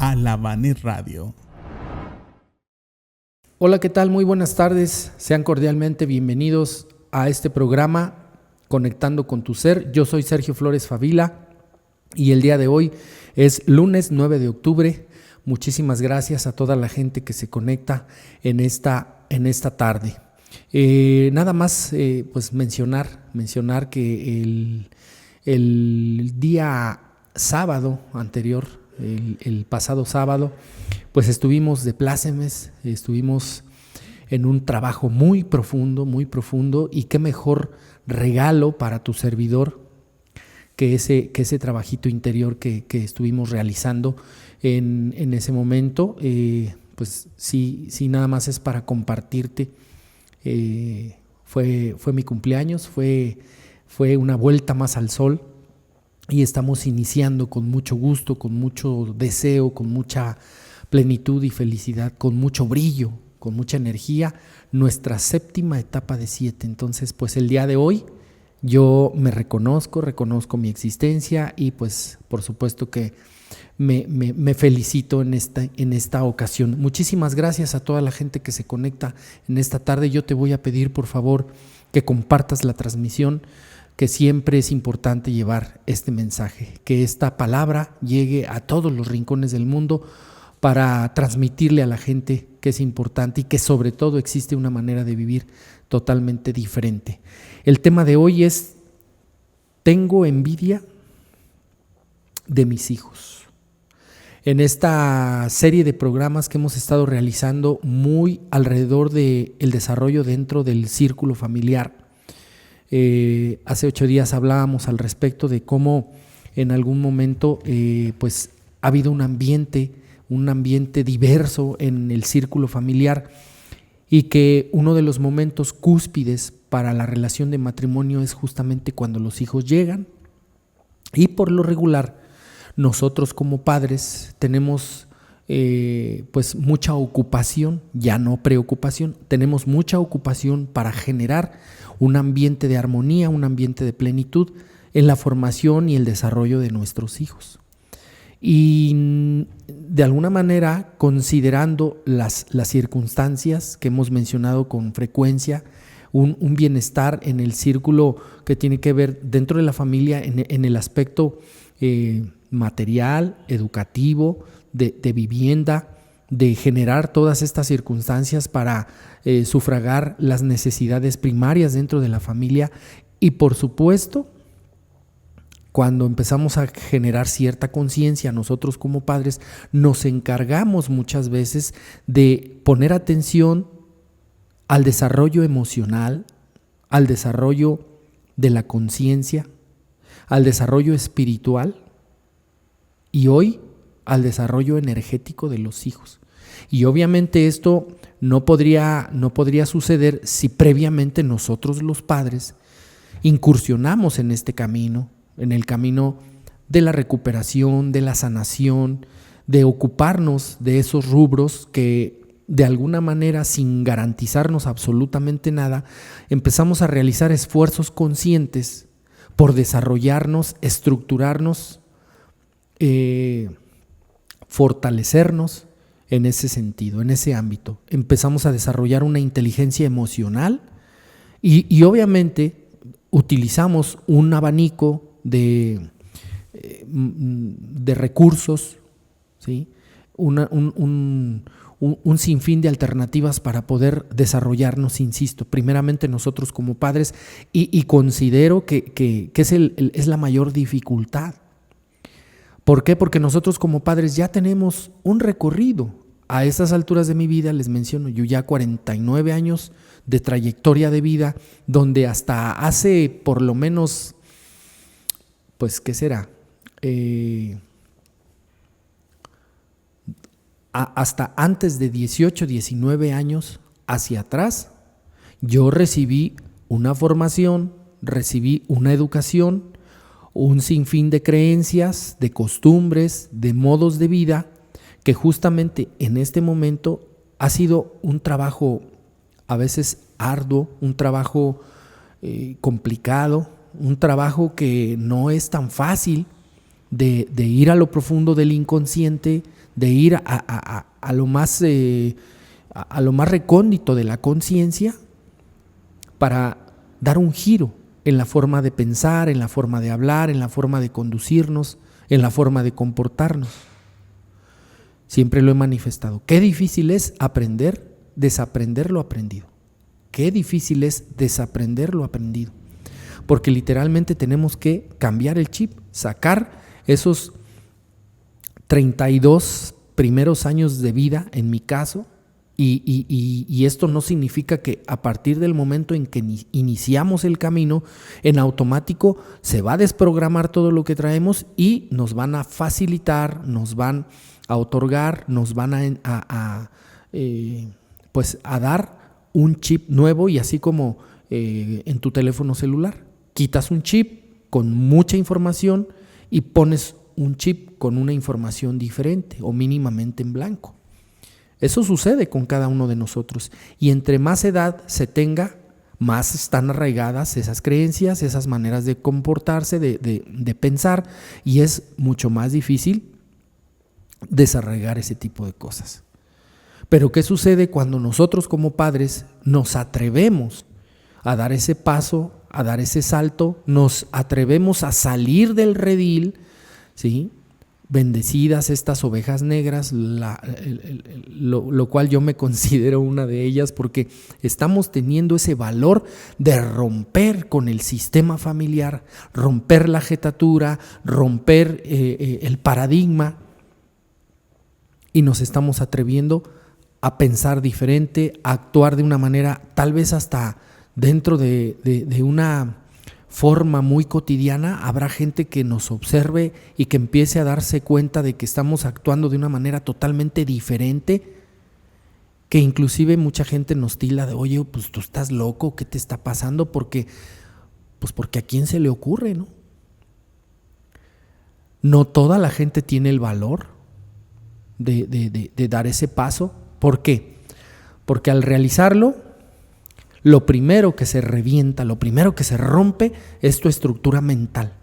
a la Habaner Radio. Hola, ¿qué tal? Muy buenas tardes. Sean cordialmente bienvenidos a este programa Conectando con tu Ser. Yo soy Sergio Flores Favila y el día de hoy es lunes 9 de octubre. Muchísimas gracias a toda la gente que se conecta en esta tarde. Nada más pues mencionar que el día sábado anterior, el pasado sábado, pues estuvimos de plácemes, estuvimos en un trabajo muy profundo, y qué mejor regalo para tu servidor que ese trabajito interior que estuvimos realizando en ese momento. Pues sí, nada más es para compartirte. Fue mi cumpleaños, fue una vuelta más al sol y estamos iniciando con mucho gusto, con mucho deseo, con mucha plenitud y felicidad, con mucho brillo, con mucha energía, nuestra séptima etapa de 7. Entonces, pues el día de hoy yo me reconozco mi existencia y pues por supuesto que me felicito en esta ocasión. Muchísimas gracias a toda la gente que se conecta en esta tarde. Yo te voy a pedir por favor que compartas la transmisión, que siempre es importante llevar este mensaje, que esta palabra llegue a todos los rincones del mundo para transmitirle a la gente que es importante y que sobre todo existe una manera de vivir totalmente diferente. El tema de hoy es: tengo envidia de mis hijos. En esta serie de programas que hemos estado realizando muy alrededor del desarrollo dentro del círculo familiar, hace 8 días hablábamos al respecto de cómo en algún momento pues ha habido un ambiente diverso en el círculo familiar y que uno de los momentos cúspides para la relación de matrimonio es justamente cuando los hijos llegan. Y por lo regular nosotros como padres tenemos pues mucha ocupación, ya no preocupación, tenemos mucha ocupación para generar un ambiente de armonía, un ambiente de plenitud en la formación y el desarrollo de nuestros hijos. Y de alguna manera, considerando las circunstancias que hemos mencionado con frecuencia, un bienestar en el círculo que tiene que ver dentro de la familia en el aspecto material, educativo, de vivienda, de generar todas estas circunstancias para sufragar las necesidades primarias dentro de la familia. Y por supuesto, cuando empezamos a generar cierta conciencia, nosotros como padres nos encargamos muchas veces de poner atención al desarrollo emocional, al desarrollo de la conciencia, al desarrollo espiritual y hoy al desarrollo energético de los hijos. Y obviamente esto no podría suceder si previamente nosotros los padres incursionamos en este camino, en el camino de la recuperación, de la sanación, de ocuparnos de esos rubros que de alguna manera, sin garantizarnos absolutamente nada, empezamos a realizar esfuerzos conscientes por desarrollarnos, estructurarnos, fortalecernos en ese sentido, en ese ámbito. Empezamos a desarrollar una inteligencia emocional y obviamente utilizamos un abanico de recursos, ¿sí? Un sinfín de alternativas para poder desarrollarnos, insisto, primeramente nosotros como padres, y considero que es la mayor dificultad. ¿Por qué? Porque nosotros como padres ya tenemos un recorrido. A estas alturas de mi vida, les menciono, yo ya 49 años de trayectoria de vida, donde hasta hace por lo menos, pues, ¿qué será? Hasta antes de 18, 19 años hacia atrás, yo recibí una formación, recibí una educación, un sinfín de creencias, de costumbres, de modos de vida, que justamente en este momento ha sido un trabajo a veces arduo, un trabajo complicado, un trabajo que no es tan fácil de ir a lo profundo del inconsciente, de ir a lo más recóndito de la conciencia para dar un giro en la forma de pensar, en la forma de hablar, en la forma de conducirnos, en la forma de comportarnos. Siempre lo he manifestado. Qué difícil es desaprender lo aprendido. Qué difícil es desaprender lo aprendido. Porque literalmente tenemos que cambiar el chip, sacar esos 32 primeros años de vida, en mi caso, y esto no significa que a partir del momento en que iniciamos el camino, en automático se va a desprogramar todo lo que traemos y nos van a facilitar, nos van a otorgar, nos van a dar un chip nuevo, y así como en tu teléfono celular, quitas un chip con mucha información y pones un chip con una información diferente o mínimamente en blanco. Eso sucede con cada uno de nosotros, y entre más edad se tenga, más están arraigadas esas creencias, esas maneras de comportarse, de pensar, y es mucho más difícil desarraigar ese tipo de cosas. Pero ¿qué sucede cuando nosotros como padres nos atrevemos a dar ese paso, a dar ese salto, nos atrevemos a salir del redil, ¿sí? Bendecidas estas ovejas negras, lo cual yo me considero una de ellas, porque estamos teniendo ese valor de romper con el sistema familiar, romper la jetatura, romper el paradigma, y nos estamos atreviendo a pensar diferente, a actuar de una manera tal vez hasta dentro de una forma muy cotidiana. Habrá gente que nos observe y que empiece a darse cuenta de que estamos actuando de una manera totalmente diferente, que inclusive mucha gente nos tila de, oye, pues tú estás loco, ¿qué te está pasando? Porque a quién se le ocurre, ¿no? No toda la gente tiene el valor de dar ese paso. ¿Por qué? Porque al realizarlo, lo primero que se revienta, lo primero que se rompe es tu estructura mental.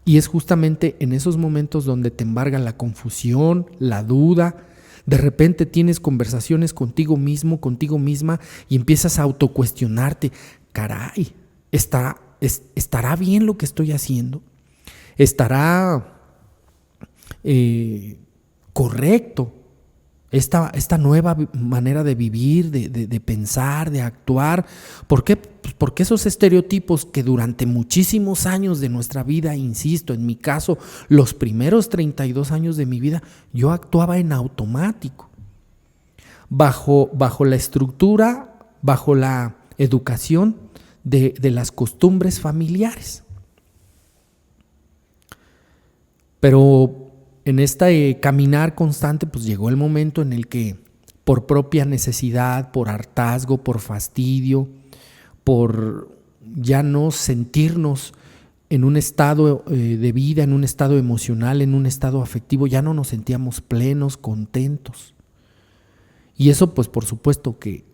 Y es justamente en esos momentos donde te embarga la confusión, la duda. De repente tienes conversaciones contigo mismo, contigo misma, y empiezas a autocuestionarte. Caray, ¿estará bien lo que estoy haciendo? ¿Estará correcto esta nueva manera de vivir, de pensar, de actuar? ¿Por qué? Pues porque esos estereotipos que durante muchísimos años de nuestra vida, insisto, en mi caso, los primeros 32 años de mi vida, yo actuaba en automático, bajo la estructura, bajo la educación de las costumbres familiares. Pero en este caminar constante, pues llegó el momento en el que, por propia necesidad, por hartazgo, por fastidio, por ya no sentirnos en un estado de vida, en un estado emocional, en un estado afectivo, ya no nos sentíamos plenos, contentos. Y eso, pues por supuesto que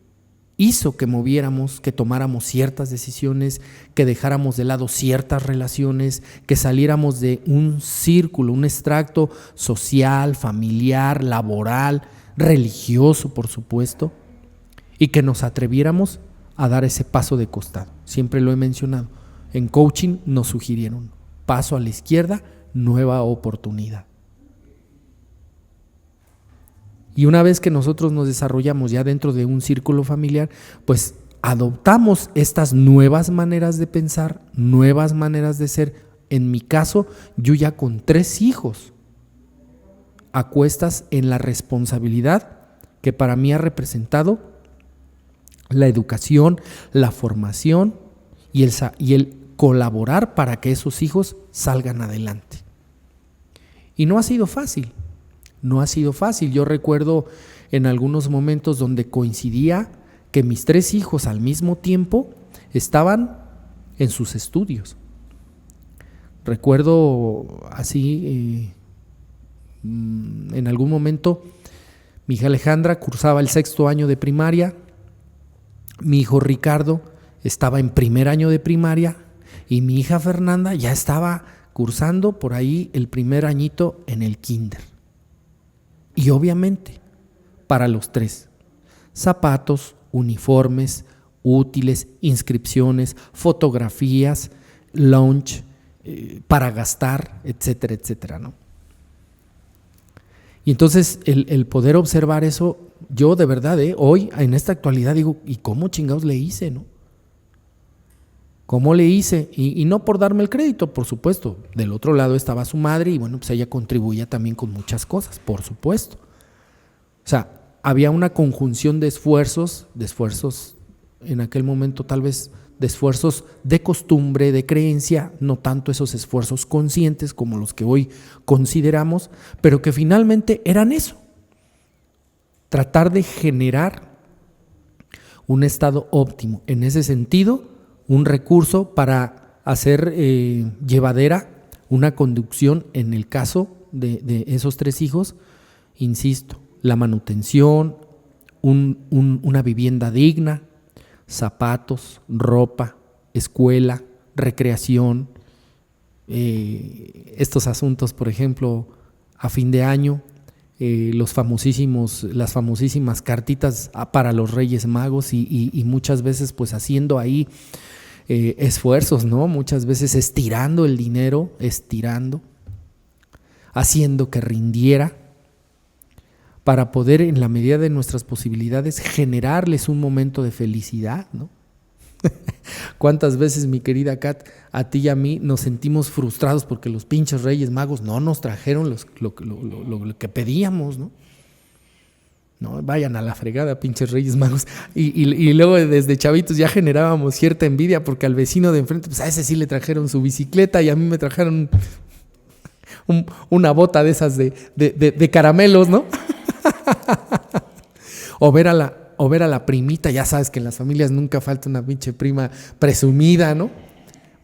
hizo que moviéramos, que tomáramos ciertas decisiones, que dejáramos de lado ciertas relaciones, que saliéramos de un círculo, un extracto social, familiar, laboral, religioso, por supuesto, y que nos atreviéramos a dar ese paso de costado. Siempre lo he mencionado. En coaching nos sugirieron: paso a la izquierda, nueva oportunidad. Y una vez que nosotros nos desarrollamos ya dentro de un círculo familiar, pues adoptamos estas nuevas maneras de pensar, nuevas maneras de ser. En mi caso, yo ya con 3 hijos, a cuestas en la responsabilidad que para mí ha representado la educación, la formación y el colaborar para que esos hijos salgan adelante. Y no ha sido fácil. No ha sido fácil. Yo recuerdo en algunos momentos donde coincidía que mis 3 hijos al mismo tiempo estaban en sus estudios. Recuerdo así, en algún momento, mi hija Alejandra cursaba el 6º año de primaria, mi hijo Ricardo estaba en primer año de primaria y mi hija Fernanda ya estaba cursando por ahí el primer añito en el kinder. Y obviamente, para los 3, zapatos, uniformes, útiles, inscripciones, fotografías, lunch, para gastar, etcétera, etcétera, ¿no? Y entonces el poder observar eso, yo de verdad, hoy en esta actualidad digo, ¿y cómo chingados le hice, no? ¿Cómo le hice? Y no por darme el crédito, por supuesto. Del otro lado estaba su madre y bueno, pues ella contribuía también con muchas cosas, por supuesto. O sea, había una conjunción de esfuerzos en aquel momento tal vez de esfuerzos de costumbre, de creencia, no tanto esos esfuerzos conscientes como los que hoy consideramos, pero que finalmente eran eso. Tratar de generar un estado óptimo. En ese sentido, un recurso para hacer llevadera una conducción en el caso de esos 3 hijos, insisto, la manutención, una vivienda digna, zapatos, ropa, escuela, recreación, estos asuntos, por ejemplo, a fin de año, las famosísimas cartitas para los Reyes Magos y muchas veces pues haciendo ahí esfuerzos, ¿no? Muchas veces estirando el dinero, haciendo que rindiera para poder en la medida de nuestras posibilidades generarles un momento de felicidad, ¿no? ¿Cuántas veces, mi querida Kat, a ti y a mí nos sentimos frustrados porque los pinches Reyes Magos no nos trajeron lo que pedíamos, ¿no? No, vayan a la fregada, pinches Reyes Magos. Y luego desde chavitos ya generábamos cierta envidia porque al vecino de enfrente, pues a ese sí le trajeron su bicicleta y a mí me trajeron una bota de esas de caramelos, ¿no? O ver a la primita, ya sabes que en las familias nunca falta una pinche prima presumida, ¿no?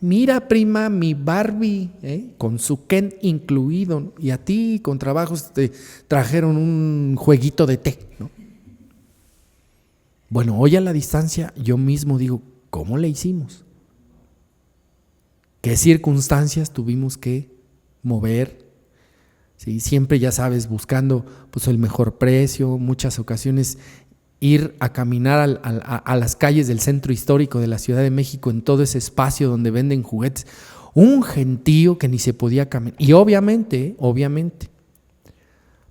Mira, prima, mi Barbie, con su Ken incluido, ¿no? Y a ti con trabajos te trajeron un jueguito de té, ¿no? Bueno, hoy a la distancia yo mismo digo, ¿cómo le hicimos? ¿Qué circunstancias tuvimos que mover? ¿Sí? Siempre, ya sabes, buscando pues el mejor precio, muchas ocasiones ir a caminar a las calles del centro histórico de la Ciudad de México, en todo ese espacio donde venden juguetes, un gentío que ni se podía caminar. Y obviamente,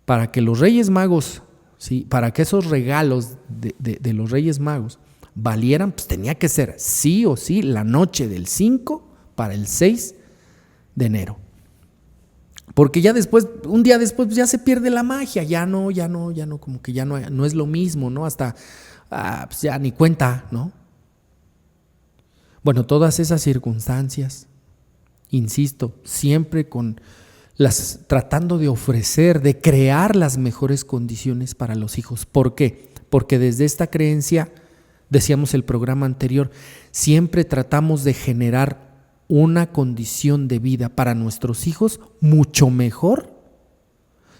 para que los Reyes Magos, ¿sí? Para que esos regalos de los Reyes Magos valieran, pues tenía que ser sí o sí la noche del 5 para el 6 de enero. Porque ya después, un día después, pues ya se pierde la magia, ya no, como que ya no es lo mismo, ¿no? Hasta, pues ya ni cuenta, ¿no? Bueno, todas esas circunstancias, insisto, siempre tratando de ofrecer, de crear las mejores condiciones para los hijos. ¿Por qué? Porque desde esta creencia, decíamos el programa anterior, siempre tratamos de generar una condición de vida para nuestros hijos mucho mejor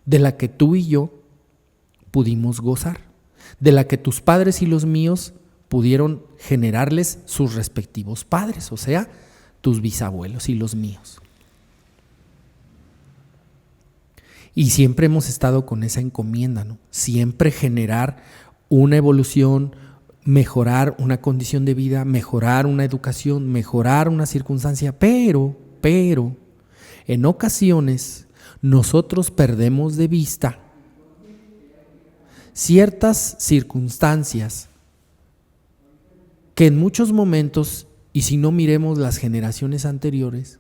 de la que tú y yo pudimos gozar, de la que tus padres y los míos pudieron generarles sus respectivos padres, o sea, tus bisabuelos y los míos. Y siempre hemos estado con esa encomienda, ¿no? Siempre generar una evolución, mejorar una condición de vida, mejorar una educación, mejorar una circunstancia, pero en ocasiones nosotros perdemos de vista ciertas circunstancias que en muchos momentos, y si no miremos las generaciones anteriores,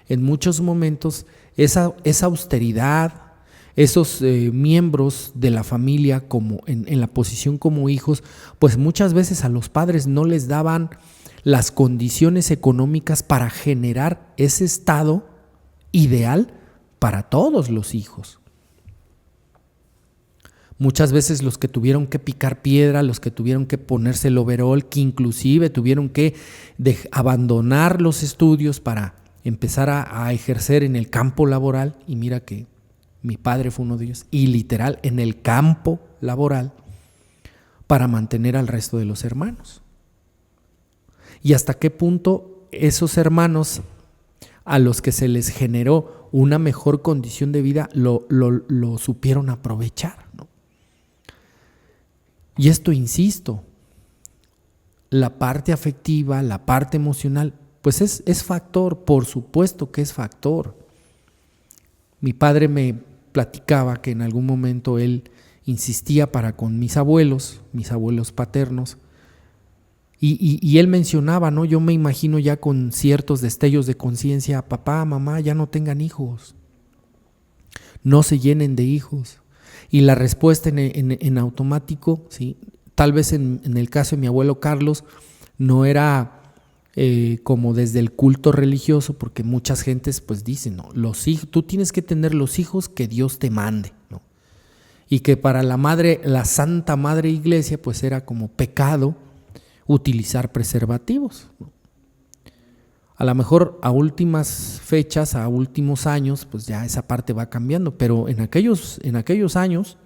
en muchos momentos esa austeridad, esos miembros de la familia como en la posición como hijos, pues muchas veces a los padres no les daban las condiciones económicas para generar ese estado ideal para todos los hijos. Muchas veces los que tuvieron que picar piedra, los que tuvieron que ponerse el overol, que inclusive tuvieron que abandonar los estudios para empezar a ejercer en el campo laboral, y mira que mi padre fue uno de ellos, y literal en el campo laboral, para mantener al resto de los hermanos. Y hasta qué punto esos hermanos, a los que se les generó una mejor condición de vida lo supieron aprovechar, ¿no? Y esto, insisto, la parte afectiva, la parte emocional, pues es factor, por supuesto que es factor. Mi padre me platicaba que en algún momento él insistía para con mis abuelos paternos, y él mencionaba, ¿no? Yo me imagino ya con ciertos destellos de conciencia, papá, mamá, ya no tengan hijos, no se llenen de hijos. Y la respuesta en automático, ¿sí? Tal vez en el caso de mi abuelo Carlos, no era como desde el culto religioso, porque muchas gentes pues dicen, ¿no? Tú tienes que tener los hijos que Dios te mande, ¿no? Y que para la Santa Madre Iglesia pues era como pecado utilizar preservativos, ¿no? A lo mejor a últimas fechas, a últimos años, pues ya esa parte va cambiando, pero en aquellos años,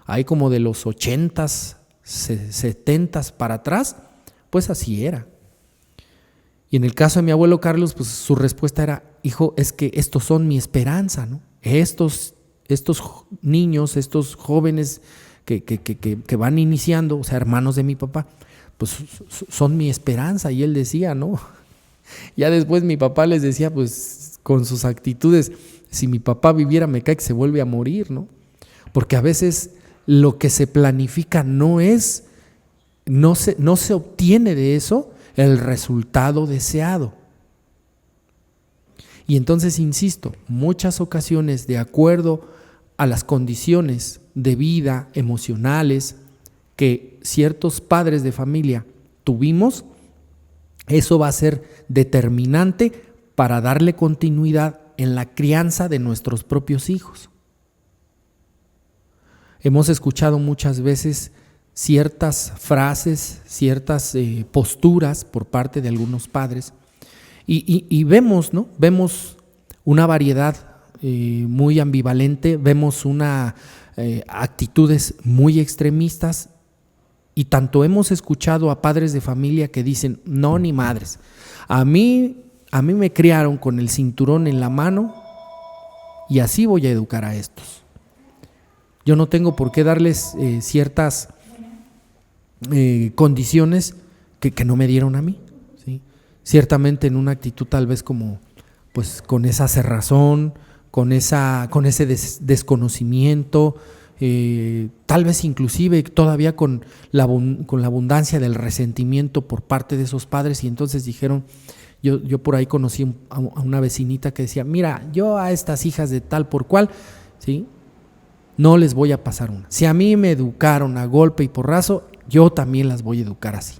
hay como de los 80s, 70s para atrás, pues así era. Y en el caso de mi abuelo Carlos, pues su respuesta era, hijo, es que estos son mi esperanza, ¿no? Estos niños, estos jóvenes que van iniciando, o sea, hermanos de mi papá, pues son mi esperanza. Y él decía, ¿no? Ya después mi papá les decía, pues con sus actitudes, si mi papá viviera me cae que se vuelve a morir, ¿no? Porque a veces lo que se planifica no se obtiene de eso el resultado deseado. Y entonces, insisto, muchas ocasiones, de acuerdo a las condiciones de vida emocionales que ciertos padres de familia tuvimos, eso va a ser determinante para darle continuidad en la crianza de nuestros propios hijos. Hemos escuchado muchas veces ciertas frases, ciertas posturas por parte de algunos padres y vemos, ¿no? Vemos una variedad muy ambivalente, vemos actitudes muy extremistas, y tanto hemos escuchado a padres de familia que dicen, no, ni madres, a mí me criaron con el cinturón en la mano y así voy a educar a estos. Yo no tengo por qué darles ciertas condiciones que no me dieron a mí, ¿sí? Ciertamente en una actitud tal vez como, pues con esa cerrazón, con ese desconocimiento, tal vez inclusive todavía con la abundancia del resentimiento por parte de esos padres. Y entonces dijeron, yo por ahí conocí a una vecinita que decía, mira, yo a estas hijas de tal por cual, ¿sí?, no les voy a pasar una. Si a mí me educaron a golpe y porrazo, yo también las voy a educar así.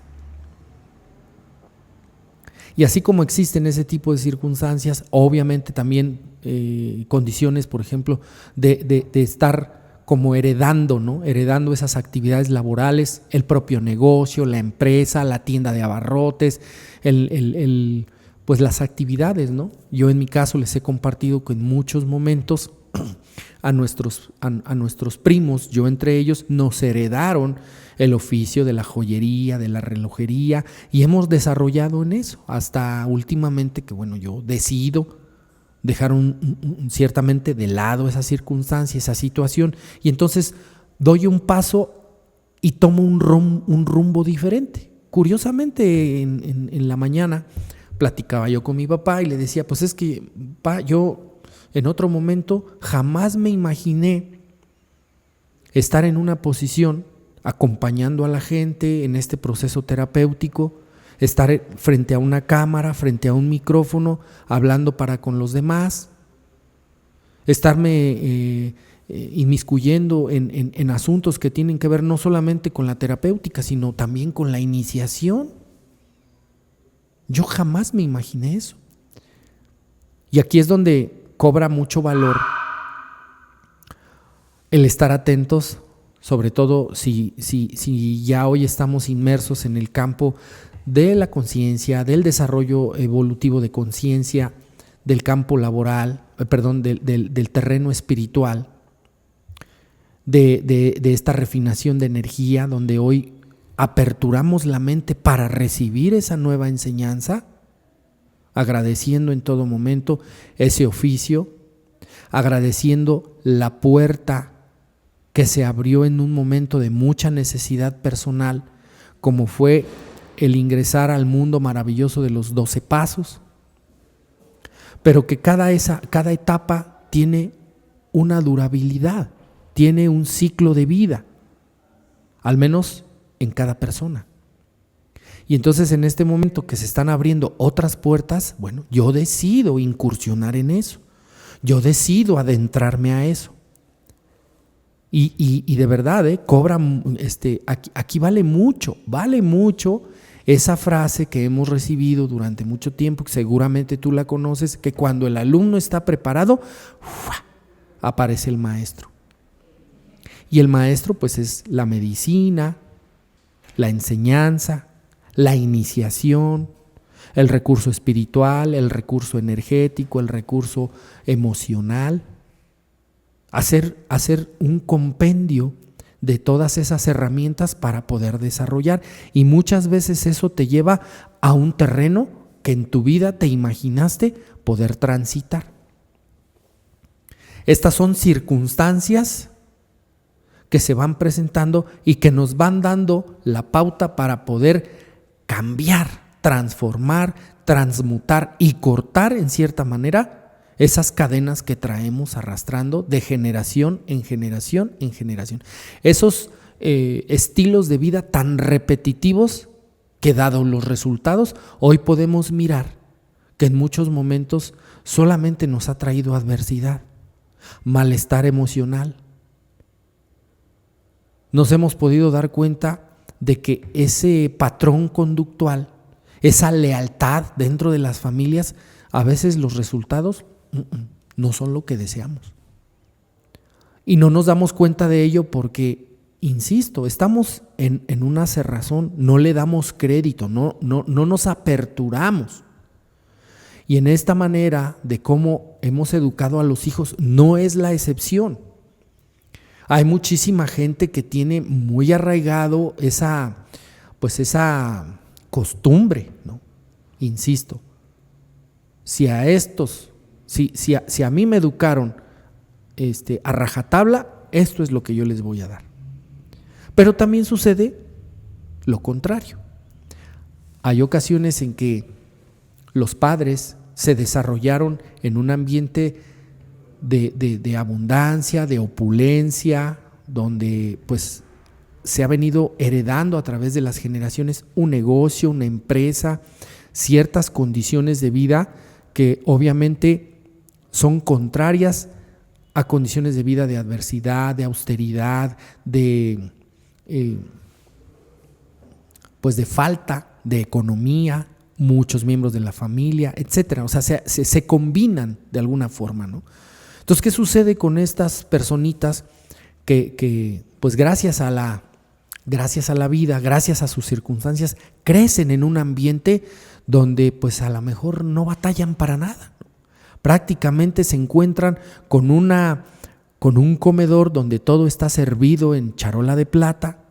Y así como existen ese tipo de circunstancias, obviamente también condiciones, por ejemplo, de estar como heredando, ¿no? Heredando esas actividades laborales, el propio negocio, la empresa, la tienda de abarrotes, pues las actividades, ¿no? Yo en mi caso les he compartido que en muchos momentos a nuestros primos, yo entre ellos, nos heredaron el oficio de la joyería, de la relojería, y hemos desarrollado en eso hasta últimamente que, bueno, yo decido dejar ciertamente de lado esa circunstancia, esa situación, y entonces doy un paso y tomo un rumbo diferente. Curiosamente, en la mañana platicaba yo con mi papá y le decía, pues es que, pa, yo en otro momento jamás me imaginé estar en una posición acompañando a la gente en este proceso terapéutico, estar frente a una cámara, frente a un micrófono, hablando para con los demás, estarme inmiscuyendo en asuntos que tienen que ver no solamente con la terapéutica, sino también con la iniciación. Yo jamás me imaginé eso. Y aquí es donde cobra mucho valor el estar atentos, sobre todo si ya hoy estamos inmersos en el campo de la conciencia, del desarrollo evolutivo de conciencia, del campo laboral, del terreno espiritual, de esta refinación de energía, donde hoy aperturamos la mente para recibir esa nueva enseñanza. agradeciendo en todo momento ese oficio, agradeciendo la puerta que se abrió en un momento de mucha necesidad personal, como fue el ingresar al mundo maravilloso de los 12 pasos, pero que cada etapa tiene una durabilidad, tiene un ciclo de vida, al menos en cada persona. Y entonces en este momento que se están abriendo otras puertas, bueno, yo decido incursionar en eso, yo decido adentrarme a eso. Y de verdad, cobra, aquí vale mucho esa frase que hemos recibido durante mucho tiempo, que seguramente tú la conoces, que cuando el alumno está preparado, aparece el maestro. Y el maestro pues es la medicina, la enseñanza, la iniciación, el recurso espiritual, el recurso energético, el recurso emocional. Hacer un compendio de todas esas herramientas para poder desarrollar, y muchas veces eso te lleva a un terreno que en tu vida te imaginaste poder transitar. Estas son circunstancias que se van presentando y que nos van dando la pauta para poder cambiar, transformar, transmutar y cortar en cierta manera esas cadenas que traemos arrastrando de generación en generación en generación. Esos estilos de vida tan repetitivos que, dados los resultados, hoy podemos mirar que en muchos momentos solamente nos ha traído adversidad, malestar emocional. Nos hemos podido dar cuenta de que ese patrón conductual, esa lealtad dentro de las familias, a veces los resultados no son lo que deseamos. Y no nos damos cuenta de ello porque, insisto, estamos en una cerrazón, no le damos crédito, no nos aperturamos. Y en esta manera de cómo hemos educado a los hijos no es la excepción. Hay muchísima gente que tiene muy arraigado esa costumbre, ¿no? Insisto, si a mí me educaron a rajatabla, esto es lo que yo les voy a dar. Pero también sucede lo contrario. Hay ocasiones en que los padres se desarrollaron en un ambiente de abundancia, de opulencia, donde pues se ha venido heredando a través de las generaciones un negocio, una empresa, ciertas condiciones de vida que obviamente son contrarias a condiciones de vida de adversidad, de austeridad, de falta de economía, muchos miembros de la familia, etcétera. O sea, se combinan de alguna forma, ¿no? Entonces, ¿qué sucede con estas personitas que pues gracias a la vida, gracias a sus circunstancias, crecen en un ambiente donde pues a lo mejor no batallan para nada, ¿no? Prácticamente se encuentran con un comedor donde todo está servido en charola de plata,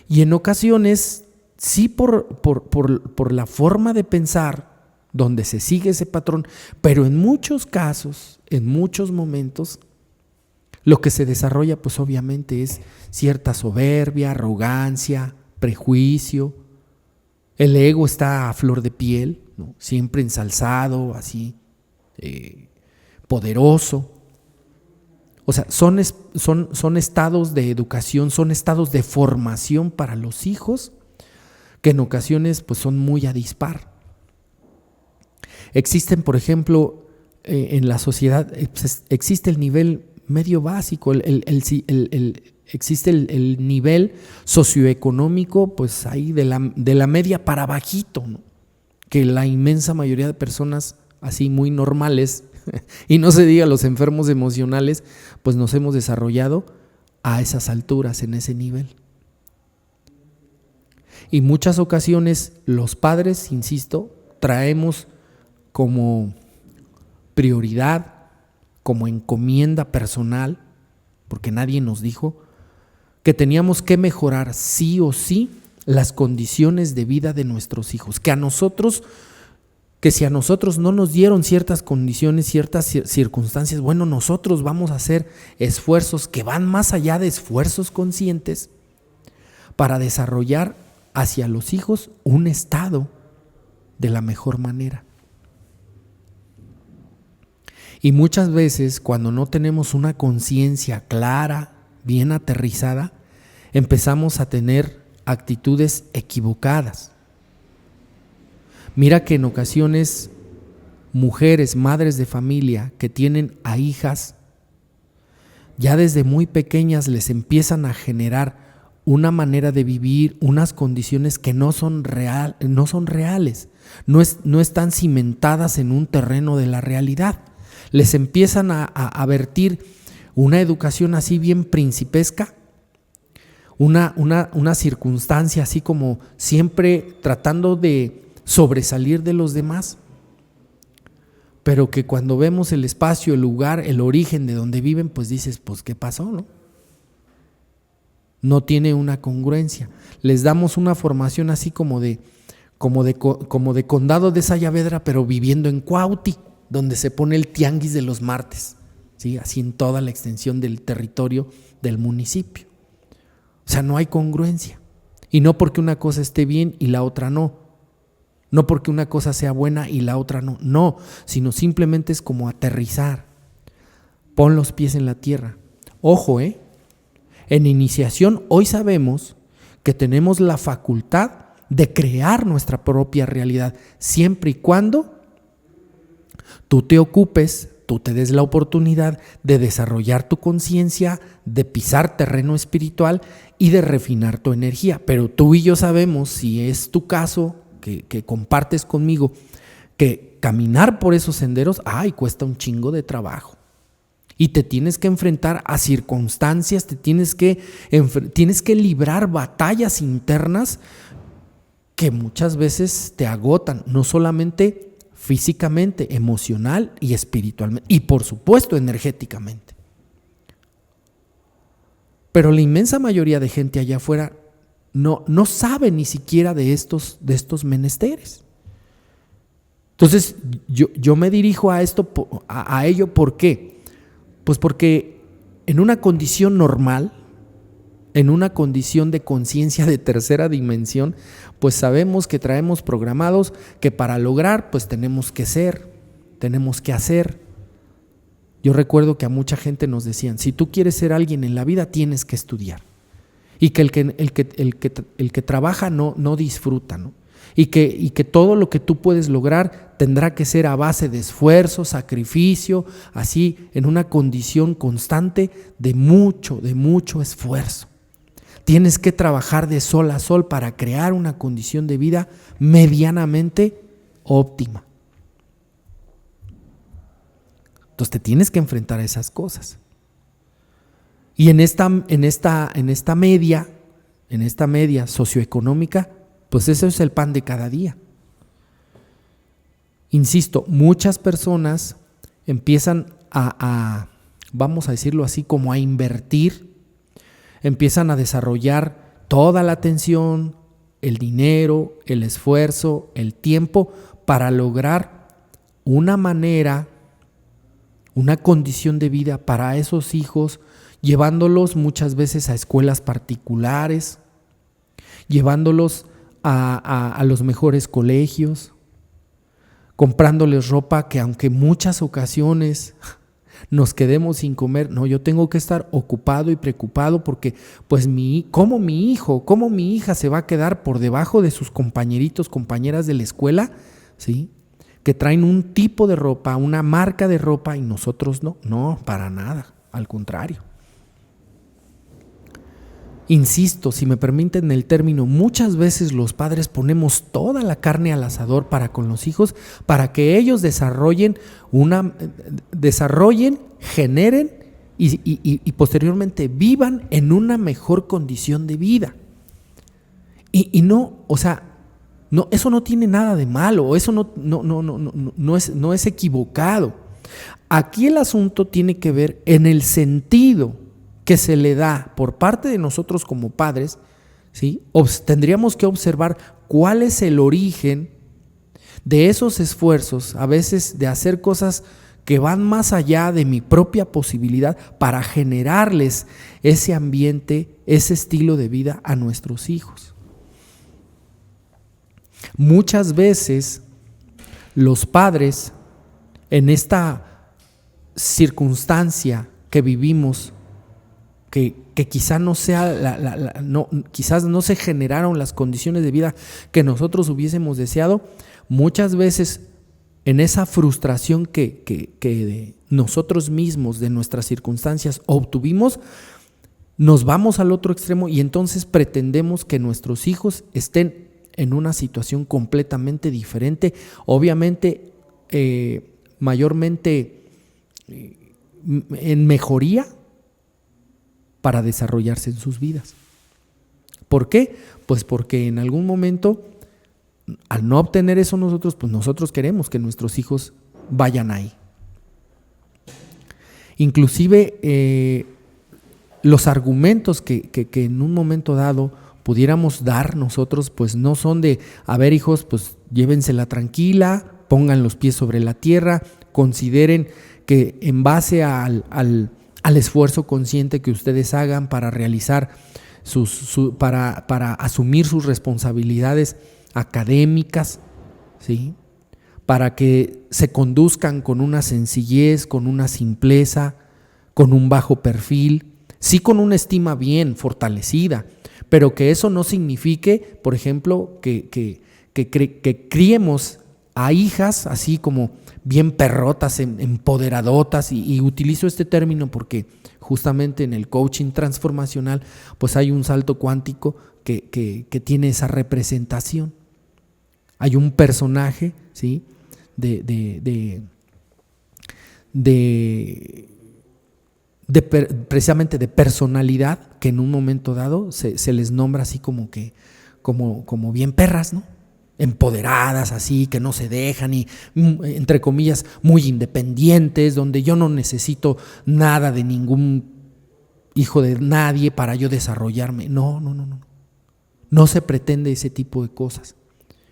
y en ocasiones, sí por la forma de pensar, donde se sigue ese patrón, pero en muchos casos, en muchos momentos, lo que se desarrolla pues obviamente es cierta soberbia, arrogancia, prejuicio. El ego está a flor de piel, ¿no? Siempre ensalzado, así, poderoso. O sea, son estados de educación, son estados de formación para los hijos que en ocasiones pues son muy a dispar. Existen, por ejemplo, en la sociedad, existe el nivel medio básico, existe el nivel socioeconómico, pues ahí de la media para bajito, ¿no? Que la inmensa mayoría de personas así muy normales, y no se diga los enfermos emocionales, pues nos hemos desarrollado a esas alturas, en ese nivel. Y muchas ocasiones los padres, insisto, traemos como prioridad, como encomienda personal, porque nadie nos dijo que teníamos que mejorar sí o sí las condiciones de vida de nuestros hijos, que que si a nosotros no nos dieron ciertas condiciones, ciertas circunstancias, bueno, nosotros vamos a hacer esfuerzos que van más allá de esfuerzos conscientes para desarrollar hacia los hijos un estado de la mejor manera. Y muchas veces cuando no tenemos una conciencia clara, bien aterrizada, empezamos a tener actitudes equivocadas. Mira que en ocasiones mujeres, madres de familia que tienen a hijas, ya desde muy pequeñas les empiezan a generar una manera de vivir, unas condiciones que no son reales, no están cimentadas en un terreno de la realidad. Les empiezan a vertir una educación así bien principesca, una circunstancia así como siempre tratando de sobresalir de los demás, pero que cuando vemos el espacio, el lugar, el origen de donde viven, pues dices, pues ¿qué pasó, no? No tiene una congruencia. Les damos una formación así como de condado de Sayavedra, pero viviendo en Cuautí, donde se pone el tianguis de los martes, ¿sí? Así en toda la extensión del territorio del municipio. O sea, no hay congruencia. Y no porque una cosa esté bien y la otra no. No porque una cosa sea buena y la otra no. No, sino simplemente es como aterrizar. Pon los pies en la tierra. Ojo, en iniciación hoy sabemos que tenemos la facultad de crear nuestra propia realidad, siempre y cuando tú te ocupes, tú te des la oportunidad de desarrollar tu conciencia, de pisar terreno espiritual y de refinar tu energía. Pero tú y yo sabemos, si es tu caso, que compartes conmigo, que caminar por esos senderos, cuesta un chingo de trabajo. Y te tienes que enfrentar a circunstancias, tienes que librar batallas internas que muchas veces te agotan, no solamente físicamente, emocional y espiritualmente, y por supuesto energéticamente. Pero la inmensa mayoría de gente allá afuera no sabe ni siquiera de estos menesteres. Entonces yo me dirijo a ello, ¿por qué? Pues porque en una condición normal, en una condición de conciencia de tercera dimensión, pues sabemos que traemos programados que para lograr, pues tenemos que ser, tenemos que hacer. Yo recuerdo que a mucha gente nos decían, si tú quieres ser alguien en la vida, tienes que estudiar. Y que el que trabaja no disfruta, ¿no? Y que todo lo que tú puedes lograr tendrá que ser a base de esfuerzo, sacrificio, así en una condición constante de mucho esfuerzo. Tienes que trabajar de sol a sol para crear una condición de vida medianamente óptima. Entonces te tienes que enfrentar a esas cosas. Y en esta media socioeconómica, pues eso es el pan de cada día. Insisto, muchas personas empiezan vamos a decirlo así, como a invertir, empiezan a desarrollar toda la atención, el dinero, el esfuerzo, el tiempo para lograr una manera, una condición de vida para esos hijos, llevándolos muchas veces a escuelas particulares, llevándolos a los mejores colegios, comprándoles ropa que aunque muchas ocasiones nos quedemos sin comer, no, yo tengo que estar ocupado y preocupado porque pues ¿cómo mi hijo, cómo mi hija se va a quedar por debajo de sus compañeritos, compañeras de la escuela, ¿sí? Que traen un tipo de ropa, una marca de ropa y nosotros no? No, para nada, al contrario. Insisto, si me permiten el término, muchas veces los padres ponemos toda la carne al asador para con los hijos, para que ellos desarrollen, generen y posteriormente vivan en una mejor condición de vida. Y no, o sea, no, eso no tiene nada de malo, eso no es equivocado. Aquí el asunto tiene que ver en el sentido que se le da por parte de nosotros como padres, ¿sí? Tendríamos que observar cuál es el origen de esos esfuerzos, a veces de hacer cosas que van más allá de mi propia posibilidad para generarles ese ambiente, ese estilo de vida a nuestros hijos. Muchas veces los padres, en esta circunstancia que vivimos, que quizá no sea quizás no se generaron las condiciones de vida que nosotros hubiésemos deseado, muchas veces en esa frustración que nosotros mismos de nuestras circunstancias obtuvimos, nos vamos al otro extremo y entonces pretendemos que nuestros hijos estén en una situación completamente diferente, obviamente mayormente en mejoría para desarrollarse en sus vidas. ¿Por qué? Pues porque en algún momento, al no obtener eso nosotros queremos que nuestros hijos vayan ahí. Inclusive los argumentos que en un momento dado pudiéramos dar nosotros, pues no son de, a ver hijos, pues llévensela tranquila, pongan los pies sobre la tierra, consideren que en base al esfuerzo consciente que ustedes hagan para realizar para asumir sus responsabilidades académicas, ¿sí? Para que se conduzcan con una sencillez, con una simpleza, con un bajo perfil, sí con una estima bien fortalecida, pero que eso no signifique, por ejemplo, que criemos a hijas así como bien perrotas, empoderadotas, y utilizo este término porque justamente en el coaching transformacional pues hay un salto cuántico que tiene esa representación. Hay un personaje, ¿sí? Precisamente de personalidad que en un momento dado se les nombra así como bien perras, ¿no? Empoderadas, así, que no se dejan y, entre comillas, muy independientes, donde yo no necesito nada de ningún hijo de nadie para yo desarrollarme. No. No se pretende ese tipo de cosas.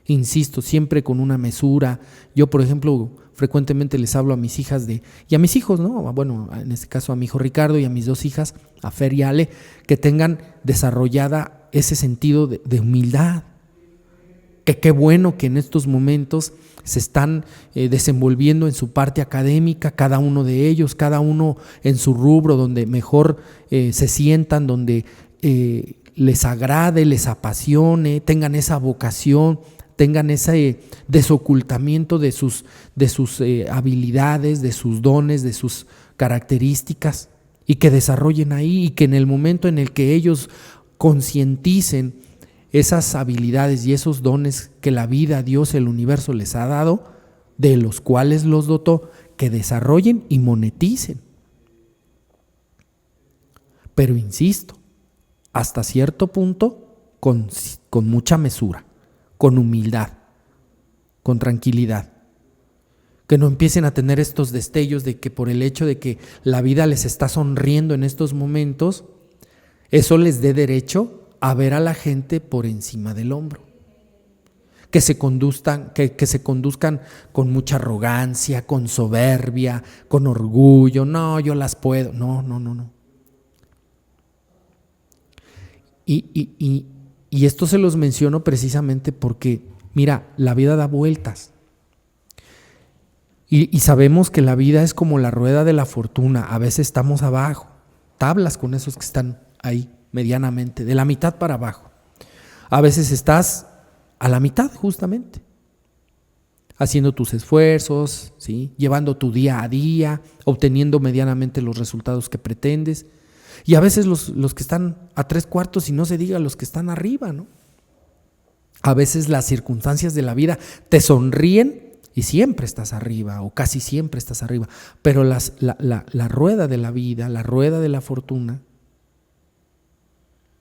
Insisto, siempre con una mesura. Yo, por ejemplo, frecuentemente les hablo a mis hijas y a mis hijos, ¿no? Bueno, en este caso a mi hijo Ricardo y a mis dos hijas, a Fer y Ale, que tengan desarrollada ese sentido de humildad. Que qué bueno que en estos momentos se están desenvolviendo en su parte académica, cada uno de ellos, cada uno en su rubro, donde mejor se sientan, donde les agrade, les apasione, tengan esa vocación, tengan ese desocultamiento de sus habilidades, de sus dones, de sus características, y que desarrollen ahí, y que en el momento en el que ellos concienticen esas habilidades y esos dones que la vida, Dios, el universo les ha dado, de los cuales los dotó, que desarrollen y moneticen. Pero insisto, hasta cierto punto, con mucha mesura, con humildad, con tranquilidad. Que no empiecen a tener estos destellos de que por el hecho de que la vida les está sonriendo en estos momentos, eso les dé derecho a ver a la gente por encima del hombro. Que se conduzcan con mucha arrogancia, con soberbia, con orgullo. No, yo las puedo. No. Y esto se los menciono precisamente porque, mira, la vida da vueltas. Y sabemos que la vida es como la rueda de la fortuna. A veces estamos abajo, tablas con esos que están ahí medianamente, de la mitad para abajo. A veces estás a la mitad justamente, haciendo tus esfuerzos, ¿sí? Llevando tu día a día, obteniendo medianamente los resultados que pretendes. Y a veces los que están a 3/4, y no se diga los que están arriba, ¿no? A veces las circunstancias de la vida te sonríen y siempre estás arriba, o casi siempre estás arriba. Pero la rueda de la vida, la rueda de la fortuna,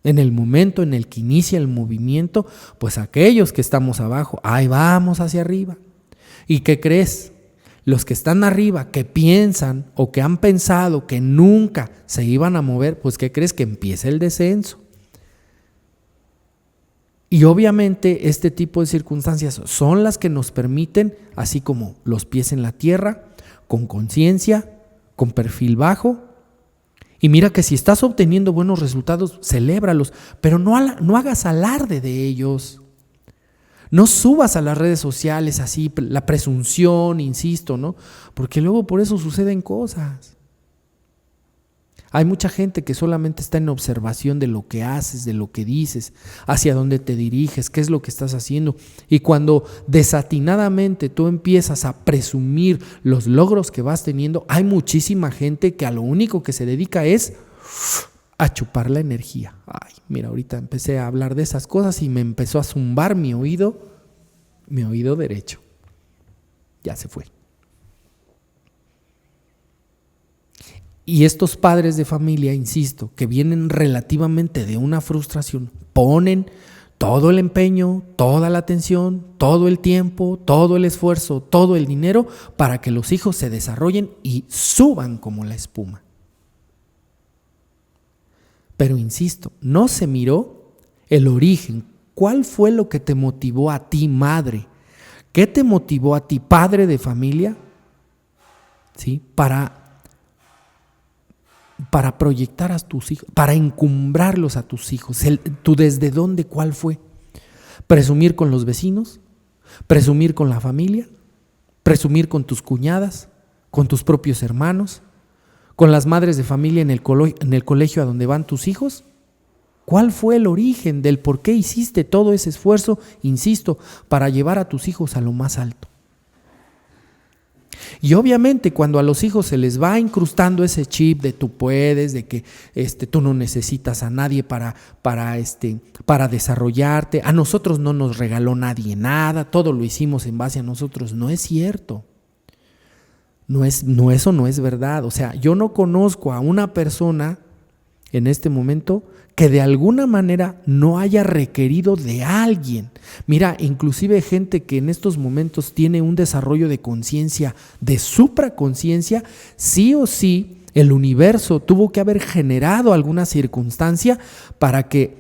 en el momento en el que inicia el movimiento, pues aquellos que estamos abajo, ahí vamos hacia arriba. ¿Y qué crees? Los que están arriba, que piensan o que han pensado que nunca se iban a mover, pues ¿qué crees? Que empieza el descenso. Y obviamente este tipo de circunstancias son las que nos permiten, así como los pies en la tierra, con conciencia, con perfil bajo. Y mira que si estás obteniendo buenos resultados, celébralos, pero no hagas alarde de ellos. No subas a las redes sociales así la presunción, insisto, ¿no? Porque luego por eso suceden cosas. Hay mucha gente que solamente está en observación de lo que haces, de lo que dices, hacia dónde te diriges, qué es lo que estás haciendo. Y cuando desatinadamente tú empiezas a presumir los logros que vas teniendo, hay muchísima gente que a lo único que se dedica es a chupar la energía. Ay, mira, ahorita empecé a hablar de esas cosas y me empezó a zumbar mi oído derecho. Ya se fue. Y estos padres de familia, insisto, que vienen relativamente de una frustración, ponen todo el empeño, toda la atención, todo el tiempo, todo el esfuerzo, todo el dinero para que los hijos se desarrollen y suban como la espuma. Pero insisto, no se miró el origen. ¿Cuál fue lo que te motivó a ti, madre? ¿Qué te motivó a ti, padre de familia? ¿Sí? Para proyectar a tus hijos, para encumbrarlos a tus hijos. ¿Tú desde dónde, cuál fue? ¿Presumir con los vecinos? ¿Presumir con la familia? ¿Presumir con tus cuñadas? ¿Con tus propios hermanos? ¿Con las madres de familia en el colegio a donde van tus hijos? ¿Cuál fue el origen del por qué hiciste todo ese esfuerzo, insisto, para llevar a tus hijos a lo más alto? Y obviamente cuando a los hijos se les va incrustando ese chip de tú puedes, de que tú no necesitas a nadie para desarrollarte, a nosotros no nos regaló nadie nada, todo lo hicimos en base a nosotros, no es cierto. Eso no es verdad. O sea, yo no conozco a una persona en este momento que de alguna manera no haya requerido de alguien. Mira, inclusive gente que en estos momentos tiene un desarrollo de conciencia, de supraconciencia, sí o sí el universo tuvo que haber generado alguna circunstancia para que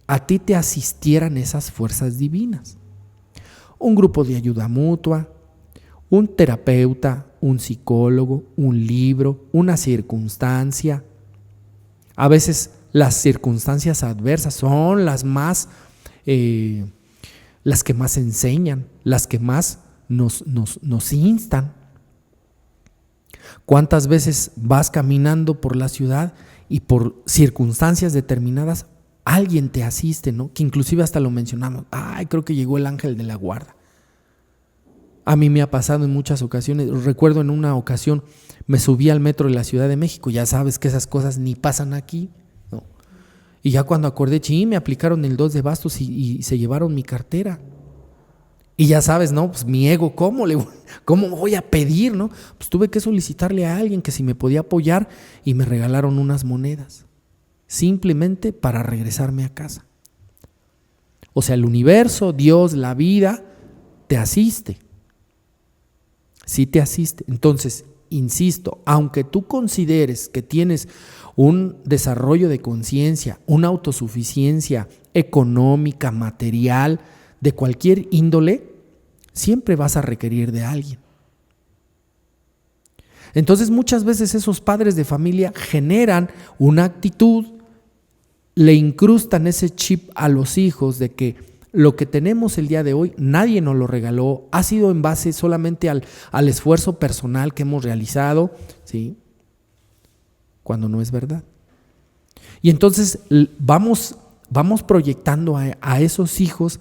a ti te asistieran esas fuerzas divinas. Un grupo de ayuda mutua, un terapeuta, un psicólogo, un libro, una circunstancia. A veces las circunstancias adversas son las que más enseñan, las que más nos instan. ¿Cuántas veces vas caminando por la ciudad y por circunstancias determinadas alguien te asiste, ¿no? Que inclusive hasta lo mencionamos. Ay, creo que llegó el ángel de la guarda. A mí me ha pasado en muchas ocasiones. Recuerdo en una ocasión me subí al metro de la Ciudad de México. Ya sabes que esas cosas ni pasan aquí, ¿no? Y ya cuando acordé, me aplicaron el 2 de bastos y se llevaron mi cartera. Y ya sabes, ¿no? Pues mi ego, ¿cómo voy a pedir, no? Pues tuve que solicitarle a alguien que si me podía apoyar y me regalaron unas monedas. Simplemente para regresarme a casa. O sea, el universo, Dios, la vida, te asiste. Sí te asiste. Entonces, insisto, aunque tú consideres que tienes un desarrollo de conciencia, una autosuficiencia económica, material, de cualquier índole, siempre vas a requerir de alguien. Entonces, muchas veces esos padres de familia generan una actitud, le incrustan ese chip a los hijos de que lo que tenemos el día de hoy, nadie nos lo regaló, ha sido en base solamente al esfuerzo personal que hemos realizado, ¿sí? Cuando no es verdad. Y entonces vamos proyectando a esos hijos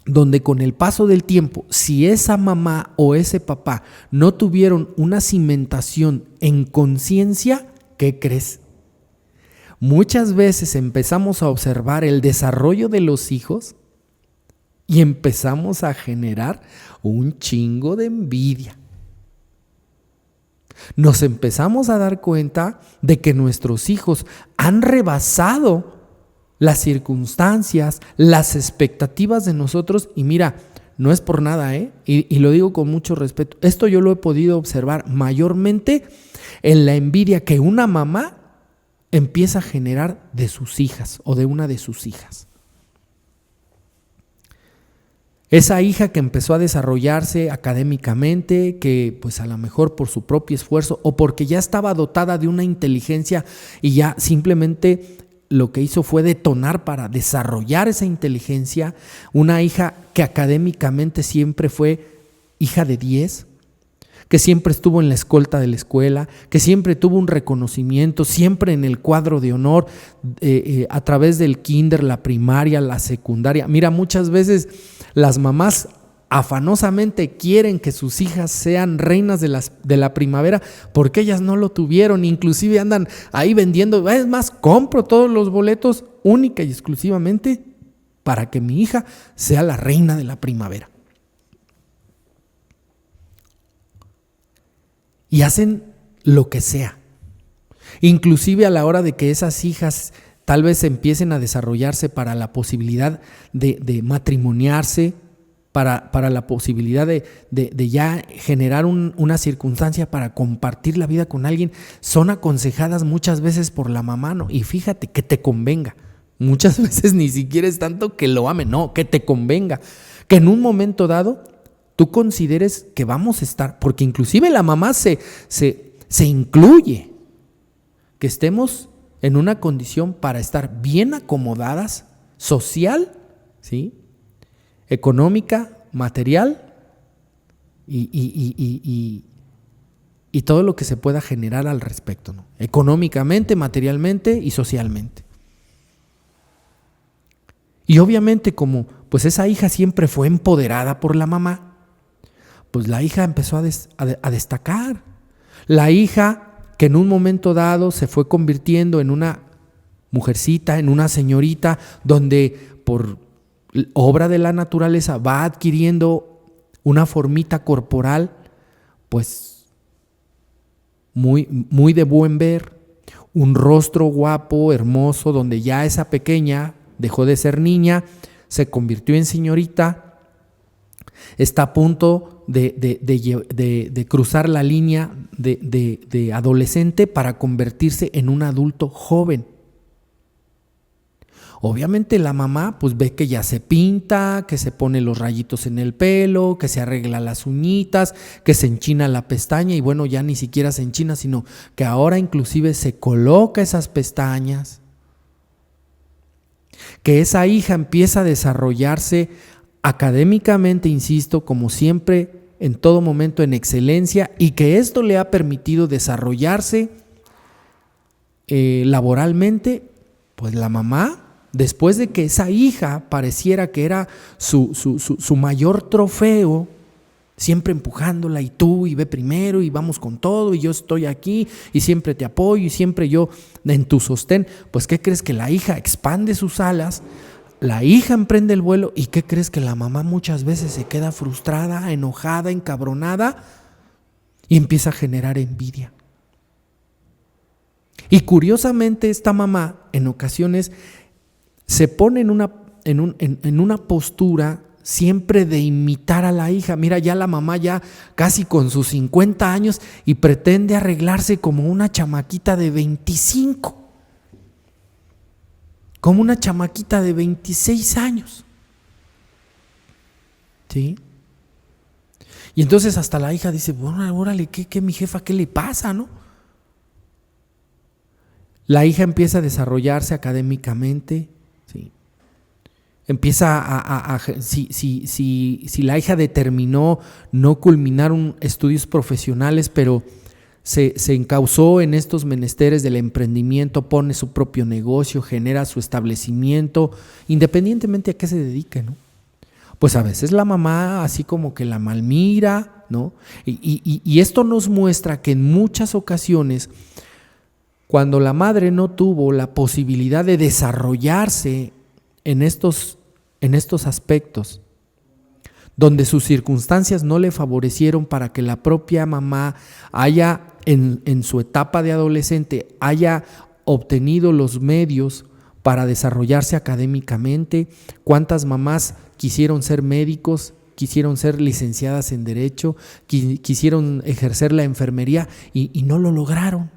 donde con el paso del tiempo, si esa mamá o ese papá no tuvieron una cimentación en conciencia, ¿qué crees? Muchas veces empezamos a observar el desarrollo de los hijos y empezamos a generar un chingo de envidia. Nos empezamos a dar cuenta de que nuestros hijos han rebasado las circunstancias, las expectativas de nosotros y mira, no es por nada, y lo digo con mucho respeto. Esto yo lo he podido observar mayormente en la envidia que una mamá empieza a generar de sus hijas o de una de sus hijas. Esa hija que empezó a desarrollarse académicamente, que pues a lo mejor por su propio esfuerzo o porque ya estaba dotada de una inteligencia y ya simplemente lo que hizo fue detonar para desarrollar esa inteligencia, una hija que académicamente siempre fue hija de 10, que siempre estuvo en la escolta de la escuela, que siempre tuvo un reconocimiento, siempre en el cuadro de honor, a través del kinder, la primaria, la secundaria. Mira, muchas veces las mamás afanosamente quieren que sus hijas sean reinas de la primavera porque ellas no lo tuvieron, inclusive andan ahí vendiendo, es más, compro todos los boletos única y exclusivamente para que mi hija sea la reina de la primavera. Y hacen lo que sea, inclusive a la hora de que esas hijas tal vez empiecen a desarrollarse para la posibilidad de matrimoniarse, para la posibilidad de ya generar una circunstancia para compartir la vida con alguien, son aconsejadas muchas veces por la mamá, ¿no? Y fíjate, que te convenga. Muchas veces ni siquiera es tanto que lo ame, no, que te convenga. Que en un momento dado tú consideres que vamos a estar, porque inclusive la mamá se incluye, que estemos en una condición para estar bien acomodadas, social, ¿sí?, económica, material y todo lo que se pueda generar al respecto, ¿no? Económicamente, materialmente y socialmente. Y obviamente como pues esa hija siempre fue empoderada por la mamá, pues la hija empezó a destacar. La hija que en un momento dado se fue convirtiendo en una mujercita, en una señorita, donde por obra de la naturaleza va adquiriendo una formita corporal, pues muy, muy de buen ver, un rostro guapo, hermoso, donde ya esa pequeña dejó de ser niña, se convirtió en señorita, está a punto de cruzar la línea de adolescente para convertirse en un adulto joven. Obviamente la mamá pues ve que ya se pinta, que se pone los rayitos en el pelo, que se arregla las uñitas, que se enchina la pestaña y bueno, ya ni siquiera se enchina, sino que ahora inclusive se coloca esas pestañas. Que esa hija empieza a desarrollarse académicamente, insisto, como siempre, en todo momento en excelencia, y que esto le ha permitido desarrollarse laboralmente, pues la mamá, después de que esa hija pareciera que era su mayor trofeo, siempre empujándola, y tú, y ve primero, y vamos con todo, y yo estoy aquí, y siempre te apoyo, y siempre yo en tu sostén, pues ¿qué crees? Que la hija expande sus alas, la hija emprende el vuelo, y ¿qué crees? Que la mamá muchas veces se queda frustrada, enojada, encabronada, y empieza a generar envidia. Y curiosamente esta mamá en ocasiones se pone en una postura siempre de imitar a la hija. Mira, ya la mamá ya casi con sus 50 años y pretende arreglarse como una chamaquita de 25, como una chamaquita de 26 años. ¿Sí? Y entonces hasta la hija dice, bueno, órale, ¿qué mi jefa, qué le pasa, no? La hija empieza a desarrollarse académicamente, ¿sí? Empieza si la hija determinó no culminar estudios profesionales, pero se encauzó en estos menesteres del emprendimiento, pone su propio negocio, genera su establecimiento, independientemente a qué se dedique, ¿no? Pues a veces la mamá así como que la malmira, ¿no? Y esto nos muestra que en muchas ocasiones, cuando la madre no tuvo la posibilidad de desarrollarse en estos aspectos, donde sus circunstancias no le favorecieron para que la propia mamá haya, en su etapa de adolescente, haya obtenido los medios para desarrollarse académicamente. ¿Cuántas mamás quisieron ser médicos, quisieron ser licenciadas en Derecho, quisieron ejercer la enfermería y no lo lograron?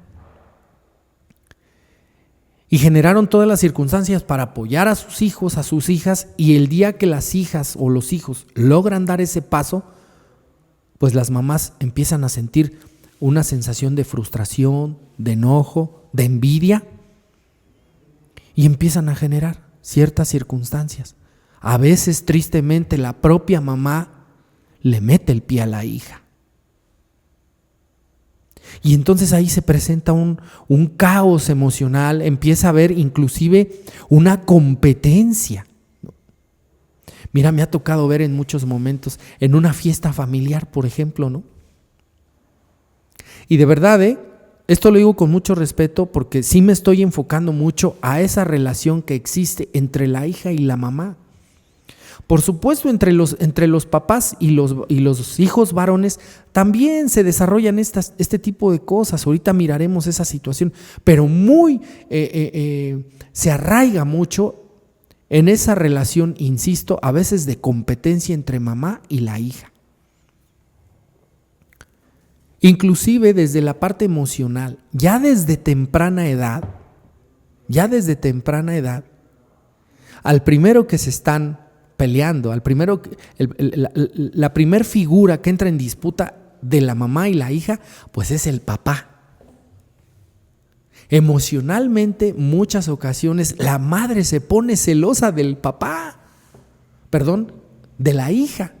Y generaron todas las circunstancias para apoyar a sus hijos, a sus hijas, y el día que las hijas o los hijos logran dar ese paso, pues las mamás empiezan a sentir una sensación de frustración, de enojo, de envidia, y empiezan a generar ciertas circunstancias. A veces, tristemente, la propia mamá le mete el pie a la hija. Y entonces ahí se presenta un caos emocional, empieza a haber inclusive una competencia. Mira, me ha tocado ver en muchos momentos, en una fiesta familiar, por ejemplo, ¿no? Y de verdad, esto lo digo con mucho respeto porque sí me estoy enfocando mucho a esa relación que existe entre la hija y la mamá. Por supuesto, entre los papás y los hijos varones también se desarrollan este tipo de cosas. Ahorita miraremos esa situación, pero se arraiga mucho en esa relación, insisto, a veces de competencia entre mamá y la hija. Inclusive desde la parte emocional, ya desde temprana edad, al primero que se están peleando, la primer figura que entra en disputa de la mamá y la hija, pues es el papá. Emocionalmente, muchas ocasiones, la madre se pone celosa de la hija.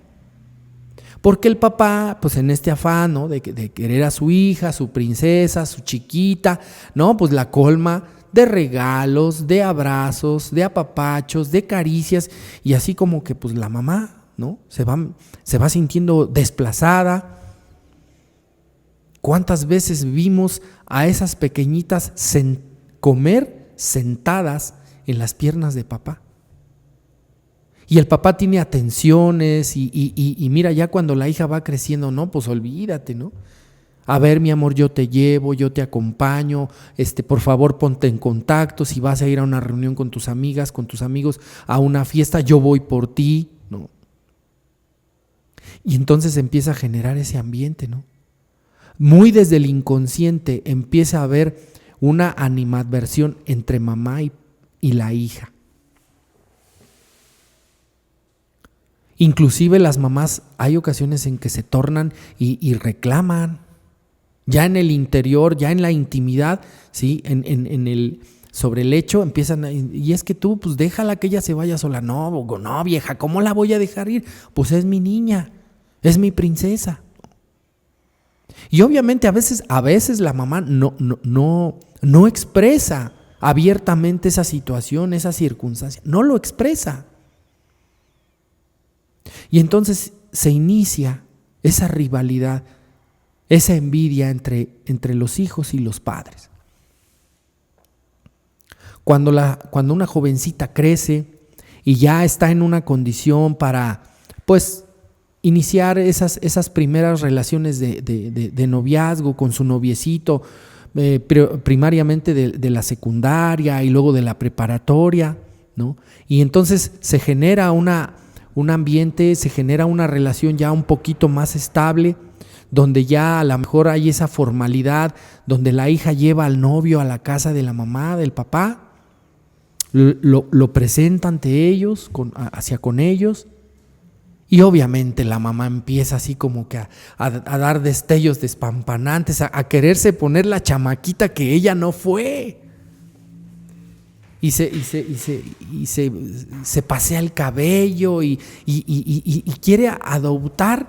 Porque el papá, pues en este afán, ¿no?, de querer a su hija, su princesa, su chiquita, ¿no?, pues la colma de regalos, de abrazos, de apapachos, de caricias, y así como que pues la mamá, ¿no?, se va sintiendo desplazada. ¿Cuántas veces vimos a esas pequeñitas comer sentadas en las piernas de papá? Y el papá tiene atenciones y mira, ya cuando la hija va creciendo, no, pues olvídate, ¿no? A ver, mi amor, yo te llevo, yo te acompaño, por favor ponte en contacto, si vas a ir a una reunión con tus amigas, con tus amigos, a una fiesta, yo voy por ti, ¿no? Y entonces empieza a generar ese ambiente, ¿no? Muy desde el inconsciente empieza a haber una animadversión entre mamá y la hija. Inclusive las mamás, hay ocasiones en que se tornan y reclaman, ya en el interior, ya en la intimidad, ¿sí? Sobre el hecho empiezan y es que tú, pues déjala que ella se vaya sola. No, vieja, ¿cómo la voy a dejar ir? Pues es mi niña, es mi princesa. Y obviamente a veces la mamá no expresa abiertamente esa situación, esa circunstancia, no lo expresa. Y entonces se inicia esa rivalidad, esa envidia entre los hijos y los padres. Cuando una jovencita crece y ya está en una condición para, pues, iniciar esas primeras relaciones de noviazgo con su noviecito, primariamente de la secundaria y luego de la preparatoria, ¿no? Y entonces se genera un ambiente, se genera una relación ya un poquito más estable, donde ya a lo mejor hay esa formalidad, donde la hija lleva al novio a la casa de la mamá, del papá, lo presenta ante ellos, con ellos, y obviamente la mamá empieza así como que a dar destellos despampanantes, a quererse poner la chamaquita que ella no fue. Y se pasea el cabello y quiere adoptar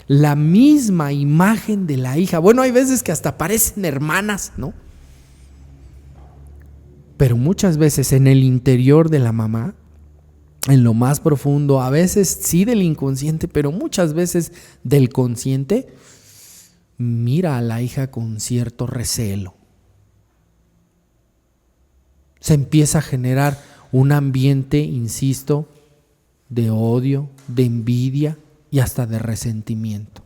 la misma imagen de la hija. Bueno, hay veces que hasta parecen hermanas, ¿no? Pero muchas veces en el interior de la mamá, en lo más profundo, a veces sí del inconsciente, pero muchas veces del consciente, mira a la hija con cierto recelo. Se empieza a generar un ambiente, insisto, de odio, de envidia y hasta de resentimiento.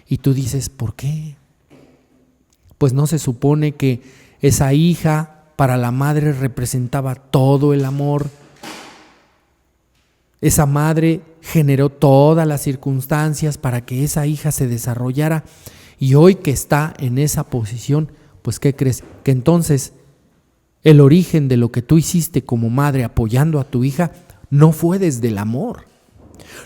Y tú dices, ¿por qué? Pues no se supone que esa hija para la madre representaba todo el amor. Esa madre generó todas las circunstancias para que esa hija se desarrollara, y hoy que está en esa posición, pues ¿qué crees? Que entonces el origen de lo que tú hiciste como madre apoyando a tu hija no fue desde el amor,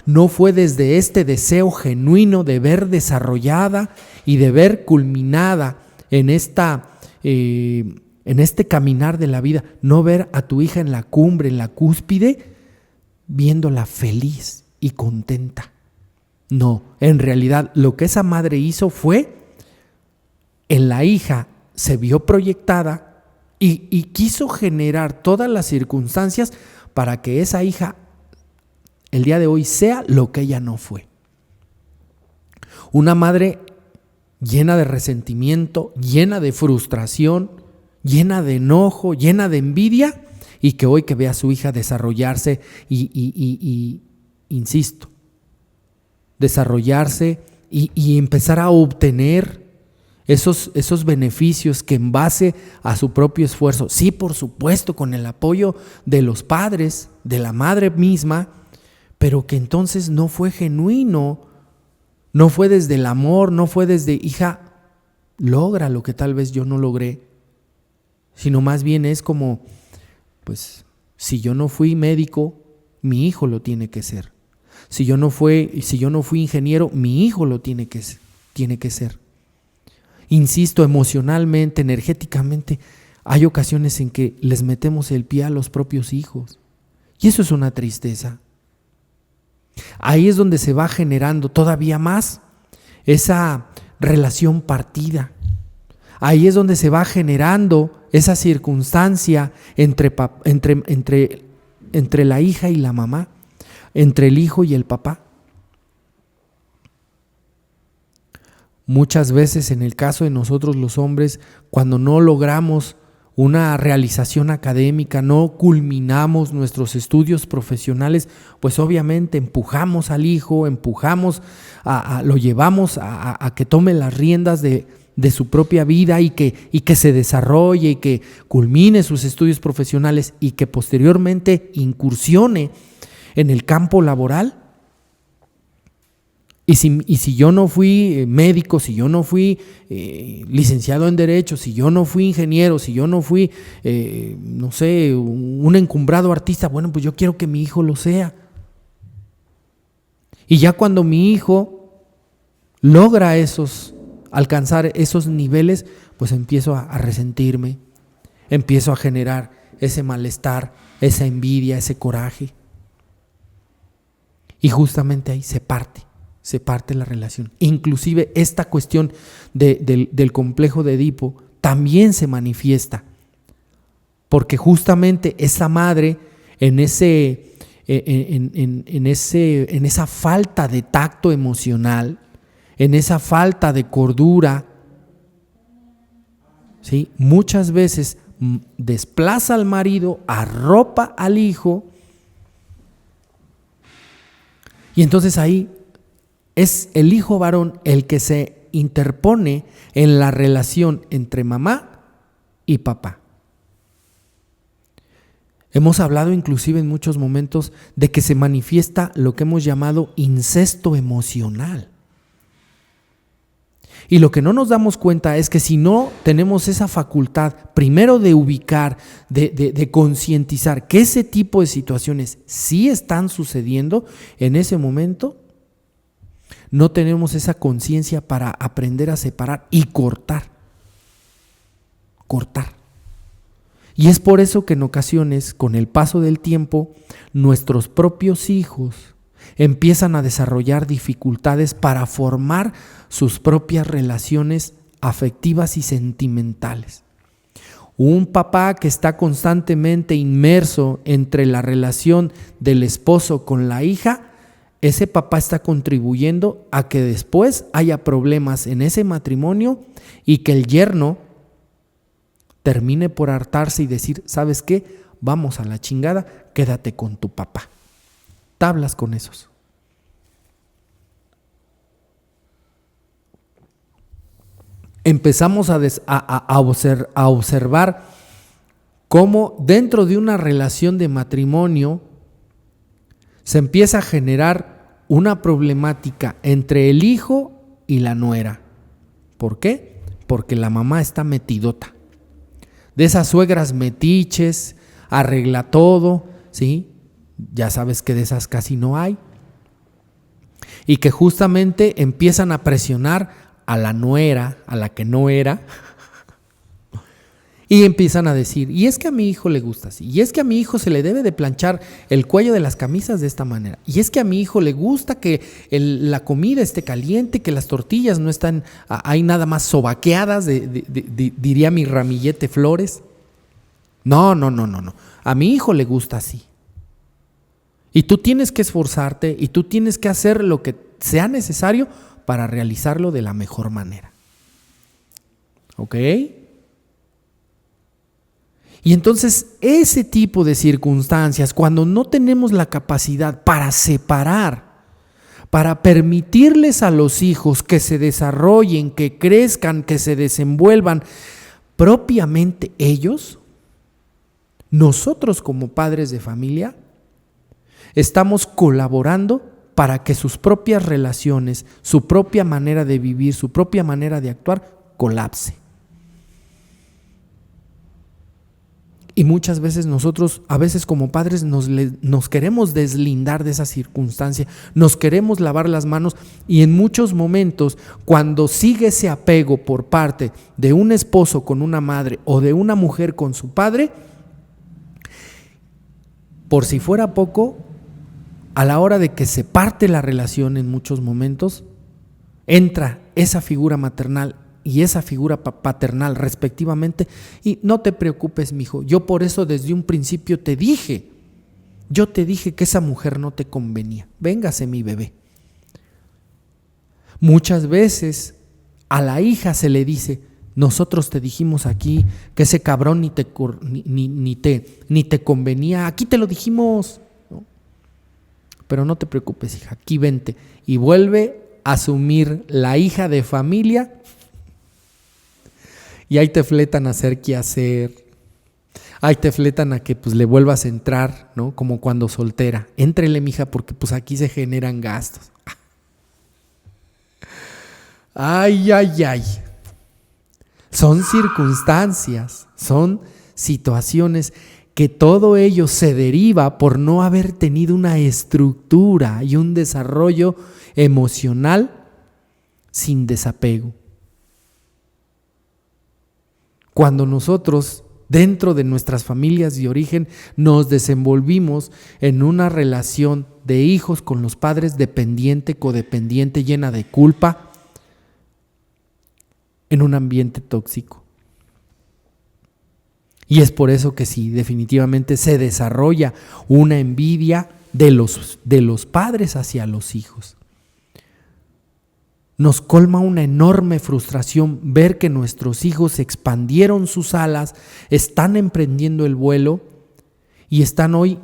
no fue desde este deseo genuino de ver desarrollada y de ver culminada en este caminar de la vida, no ver a tu hija en la cumbre, en la cúspide, viéndola feliz y contenta. No, en realidad lo que esa madre hizo fue, en la hija se vio proyectada y quiso generar todas las circunstancias para que esa hija el día de hoy sea lo que ella no fue. Una madre llena de resentimiento, llena de frustración, llena de enojo, llena de envidia, y que hoy que ve a su hija desarrollarse y insisto, desarrollarse y empezar a obtener esos beneficios que en base a su propio esfuerzo, sí, por supuesto, con el apoyo de los padres, de la madre misma, pero que entonces no fue genuino, no fue desde el amor, no fue desde, hija, logra lo que tal vez yo no logré, sino más bien es como, pues, si yo no fui médico, mi hijo lo tiene que ser. Si yo no fui ingeniero, mi hijo lo tiene que ser. Insisto, emocionalmente, energéticamente, hay ocasiones en que les metemos el pie a los propios hijos. Y eso es una tristeza. Ahí es donde se va generando todavía más esa relación partida. Ahí es donde se va generando esa circunstancia entre la hija y la mamá, entre el hijo y el papá. Muchas veces en el caso de nosotros los hombres, cuando no logramos una realización académica, no culminamos nuestros estudios profesionales, pues obviamente empujamos al hijo, lo llevamos a que tome las riendas de su propia vida y que se desarrolle y que culmine sus estudios profesionales y que posteriormente incursione en el campo laboral. Y si yo no fui médico, si yo no fui licenciado en Derecho, si yo no fui ingeniero, si yo no fui, un encumbrado artista, bueno, pues yo quiero que mi hijo lo sea. Y ya cuando mi hijo logra alcanzar esos niveles, pues empiezo a resentirme, empiezo a generar ese malestar, esa envidia, ese coraje. Y justamente ahí se parte la relación. Inclusive esta cuestión del complejo de Edipo también se manifiesta, porque justamente esa madre en esa falta de tacto emocional, en esa falta de cordura, ¿sí?, muchas veces desplaza al marido, arropa al hijo, y entonces ahí es el hijo varón el que se interpone en la relación entre mamá y papá. Hemos hablado inclusive en muchos momentos de que se manifiesta lo que hemos llamado incesto emocional. Y lo que no nos damos cuenta es que si no tenemos esa facultad, primero de ubicar, de concientizar que ese tipo de situaciones sí están sucediendo, en ese momento no tenemos esa conciencia para aprender a separar y cortar. Y es por eso que en ocasiones, con el paso del tiempo, nuestros propios hijos empiezan a desarrollar dificultades para formar sus propias relaciones afectivas y sentimentales. Un papá que está constantemente inmerso entre la relación del esposo con la hija, ese papá está contribuyendo a que después haya problemas en ese matrimonio y que el yerno termine por hartarse y decir, ¿sabes qué? Vamos a la chingada, quédate con tu papá. Tablas con esos. Empezamos a observar cómo dentro de una relación de matrimonio se empieza a generar una problemática entre el hijo y la nuera. ¿Por qué? Porque la mamá está metidota. De esas suegras metiches, arregla todo, ¿sí? Ya sabes que de esas casi no hay. Y que justamente empiezan a presionar a la nuera, a la que no era, y empiezan a decir, y es que a mi hijo le gusta así, y es que a mi hijo se le debe de planchar el cuello de las camisas de esta manera, y es que a mi hijo le gusta que la comida esté caliente, que las tortillas no están ahí nada más sobaqueadas, diría mi Ramillete Flores. No, a mi hijo le gusta así. Y tú tienes que esforzarte y tú tienes que hacer lo que sea necesario para realizarlo de la mejor manera. ¿Ok? Y entonces ese tipo de circunstancias, cuando no tenemos la capacidad para separar, para permitirles a los hijos que se desarrollen, que crezcan, que se desenvuelvan propiamente ellos, nosotros como padres de familia estamos colaborando para que sus propias relaciones, su propia manera de vivir, su propia manera de actuar colapse. Y muchas veces nosotros, a veces como padres, nos queremos deslindar de esa circunstancia, nos queremos lavar las manos y en muchos momentos, cuando sigue ese apego por parte de un esposo con una madre o de una mujer con su padre, por si fuera poco, a la hora de que se parte la relación en muchos momentos, entra esa figura maternal y esa figura paternal respectivamente, y no te preocupes, mijo, yo por eso desde un principio te dije que esa mujer no te convenía, véngase mi bebé. Muchas veces a la hija se le dice, nosotros te dijimos aquí que ese cabrón ni te convenía, aquí te lo dijimos, ¿no? Pero no te preocupes, hija, aquí vente, y vuelve a asumir la hija de familia. Y ahí te fletan a hacer qué hacer, ahí te fletan a que pues le vuelvas a entrar, ¿no? Como cuando soltera, éntrele mija porque pues aquí se generan gastos. Ay. Son circunstancias, son situaciones que todo ello se deriva por no haber tenido una estructura y un desarrollo emocional sin desapego. Cuando nosotros, dentro de nuestras familias de origen, nos desenvolvimos en una relación de hijos con los padres dependiente, codependiente, llena de culpa, en un ambiente tóxico. Y es por eso que sí, definitivamente se desarrolla una envidia de los padres hacia los hijos. Nos colma una enorme frustración ver que nuestros hijos expandieron sus alas, están emprendiendo el vuelo y están hoy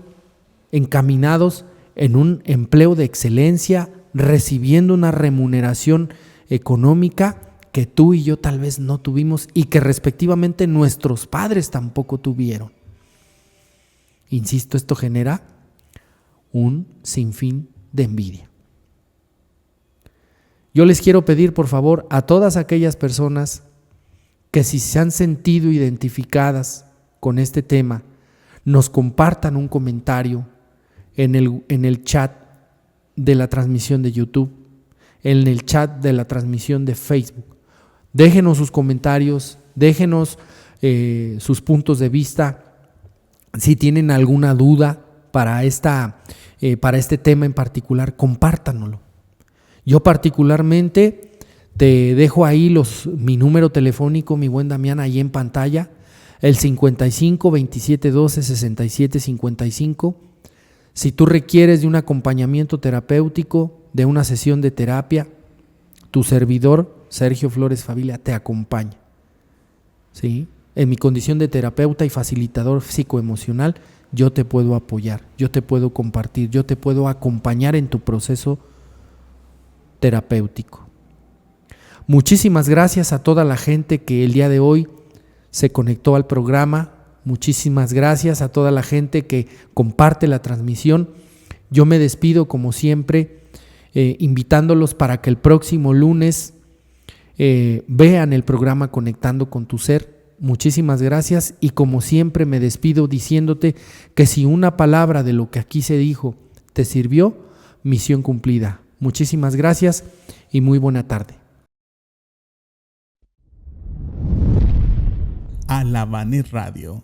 encaminados en un empleo de excelencia, recibiendo una remuneración económica que tú y yo tal vez no tuvimos y que respectivamente nuestros padres tampoco tuvieron. Insisto, esto genera un sinfín de envidia. Yo les quiero pedir, por favor, a todas aquellas personas que si se han sentido identificadas con este tema, nos compartan un comentario en el chat de la transmisión de YouTube, en el chat de la transmisión de Facebook. Déjenos sus comentarios, déjenos sus puntos de vista. Si tienen alguna duda para este tema en particular, compártanoslo. Yo particularmente te dejo ahí mi número telefónico, mi buen Damián, ahí en pantalla, el 55 27 12 67 55. Si tú requieres de un acompañamiento terapéutico, de una sesión de terapia, tu servidor, Sergio Flores Favila, te acompaña. ¿Sí? En mi condición de terapeuta y facilitador psicoemocional, yo te puedo apoyar, yo te puedo compartir, yo te puedo acompañar en tu proceso terapéutico. Muchísimas gracias a toda la gente que el día de hoy se conectó al programa. Muchísimas gracias a toda la gente que comparte la transmisión. Yo me despido como siempre, invitándolos para que el próximo lunes vean el programa Conectando con tu Ser. Muchísimas gracias, y como siempre me despido diciéndote que si una palabra de lo que aquí se dijo te sirvió, misión cumplida. Muchísimas gracias y muy buena tarde. Alabanet Radio.